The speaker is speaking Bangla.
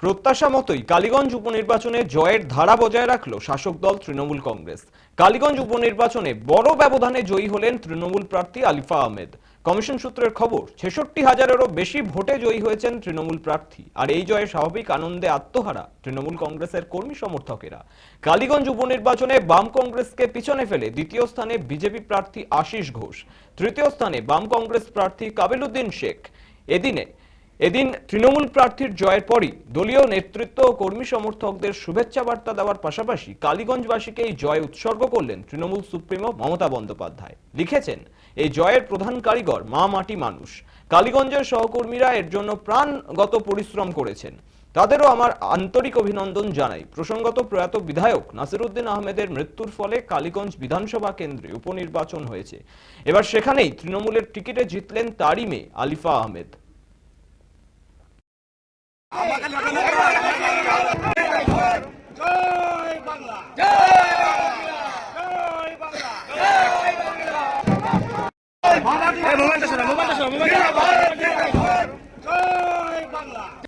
প্রত্যাশা মতোই কালীগঞ্জ উপনির্বাচনে জয়ের ধারা বজায় রাখল শাসক দল তৃণমূল কংগ্রেস। কালীগঞ্জ উপনির্বাচনে বড় ব্যবধানে জয়ী হলেন তৃণমূল প্রার্থী আলিফা আহমেদ। কমিশন সূত্রের খবর, ৬৬,০০০-এরও বেশি ভোটে জয়ী হয়েছেন তৃণমূল প্রার্থী। আর এই জয়ে স্বাভাবিক আনন্দে আত্মহারা তৃণমূল কংগ্রেসের কর্মী সমর্থকেরা। কালীগঞ্জ উপনির্বাচনে বাম কংগ্রেসকে পিছনে ফেলে দ্বিতীয় স্থানে বিজেপি প্রার্থী আশিস ঘোষ, তৃতীয় স্থানে বাম কংগ্রেস প্রার্থী কাবিলউদ্দিন শেখ। এদিন তৃণমূল প্রার্থীর জয়ের পরই দলীয় নেতৃত্ব ও কর্মী সমর্থকদের শুভেচ্ছা বার্তা দেওয়ার পাশাপাশি কালীগঞ্জবাসীকে এই জয় উৎসর্গ করলেন তৃণমূল সুপ্রিমো মমতা বন্দ্যোপাধ্যায়। লিখেছেন, এই জয়ের প্রধান কারিগর মা মাটি মানুষ। কালীগঞ্জের সহকর্মীরা এর জন্য প্রাণগত পরিশ্রম করেছেন, তাদেরও আমার আন্তরিক অভিনন্দন জানাই। প্রসঙ্গত প্রয়াত বিধায়ক নাসিরউদ্দিন আহমেদের মৃত্যুর ফলে কালীগঞ্জ বিধানসভা কেন্দ্রে উপনির্বাচন হয়েছে। এবার সেখানেই তৃণমূলের টিকিটে জিতলেন তারই মেয়ে আলিফা আহমেদ। জয় বাংলা, জয় বাংলা।